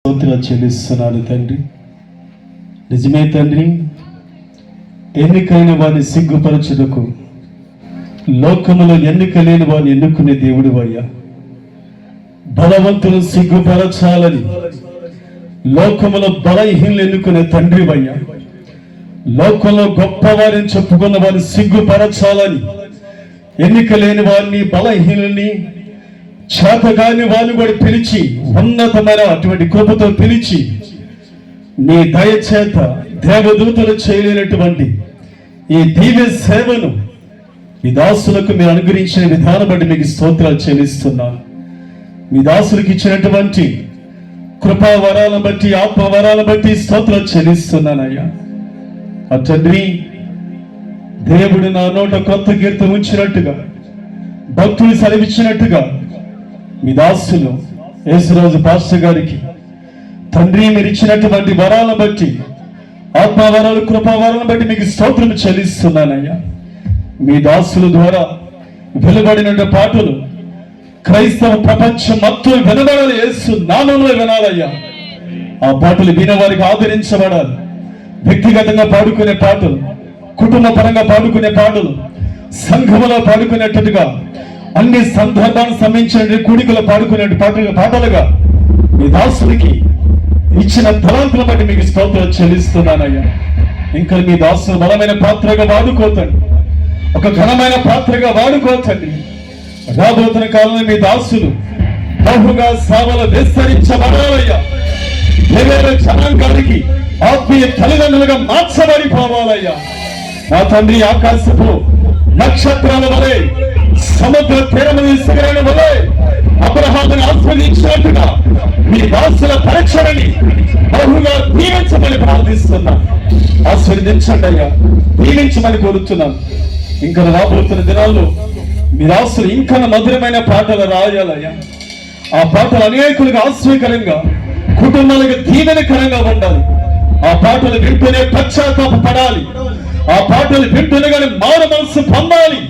స్తోత్రాలు చెల్లిస్తున్నాను తండ్రి. నిజమే తండ్రి, ఎన్నికైన వారిని సిగ్గుపరచుటకు లోకములో ఎన్నిక లేని వారిని ఎన్నుకునే దేవుడు అయ్యా. బలవంతులను సిగ్గుపరచాలని లోకములో బలహీనలు ఎన్నుకునే తండ్రి అయ్యా. లోకంలో గొప్పవారిని చెప్పుకున్న వారిని సిగ్గుపరచాలని ఎన్నిక లేని వారిని, బలహీనుల్ని, చేతగాని వారిని కూడా పిలిచి, ఉన్నతమైన అటువంటి కృపతో పిలిచి, నీ దయచేత దేవదూతలు చేయలేనటువంటి ఈ దివ్య సేవను మీ దాసులకు మీరు అనుగ్రహించిన విధానం బట్టి మీకు స్తోత్రాలు చెల్లిస్తున్నాను. మీ దాసులకు ఇచ్చినటువంటి కృపా వరాలను బట్టి, ఆత్మ వరాలను బట్టి స్తోత్రాలు చెల్లిస్తున్నానయ్యా. ఆ తండ్రి, దేవుడు నా నోట కొత్త కీర్తన ఉంచినట్టుగా, భక్తులు సెలవిచ్చినట్టుగా మీ దాసులు యేసురాజు పాస్టర్ గారికి తండ్రి మీరు ఇచ్చినటువంటి వరాలను బట్టి, ఆత్మవరాలు, కృపావరాలను బట్టి మీకు స్తోత్రం చెల్లిస్తున్నానయ్యా. మీ దాసుల ద్వారా వెలువడిన పాటలు క్రైస్తవ ప్రపంచం మొత్తం వినబడాలి, యేసు నామములో వినాలయ్యా. ఆ పాటలు వినేవారికి ఆదరించబడాలి. వ్యక్తిగతంగా పాడుకునే పాటలు, కుటుంబ పరంగా పాడుకునే పాటలు, సంఘములో పాడుకునేటట్టుగా, అన్ని సందర్భానికి సంబంధించిన కూడికలు పాడుకునే పాటలుగా మీ దాసులకి ఇచ్చిన తలాంతుల బట్టి మీకు స్తోత్రాలు చెల్లిస్తున్నానయ్యా. ఇంకా మీ దాసులు బలమైన పాత్రగా వాడుకోతండి, ఒక ఘనమైన పాత్రగా వాడుకోతండి. రాబోతున్న కాలంలో మీ దాసులు బహుగా సేవలు విస్తరించబడాలయ్యా. వేరే జనాంగానికి ఆత్మీయ తల్లిదండ్రులుగా మార్చబడిపోవాలయ్యా. నా తండ్రి, ఆకాశపు నక్షత్రాల వలె, సముద్ర తీరముల శిఖరాల వలె అబ్రహామును ఆస్వాదించినట్టుగా మీ దాసుల పరీక్షలని బహుగా దీవించమని ప్రార్థిస్తున్నా. ఆస్వాదించండి అయ్యా, దీవించమని కోరుతున్నాను. ఇంకా రాబోతున్న దినాల్లో మీ దాసులు ఇంకా మధురమైన పాటలు రాయాలయ్యా. ఆ పాటలు అనేకులకు ఆశ్చర్యకరంగా, కుటుంబాలకు దీవెనకరంగా ఉండాలి. ఆ పాటలు వింటూనే పశ్చాత్తాప పడాలి. ఆ పాటలు వింటూనే కానీ మారు మనసు పొందాలి.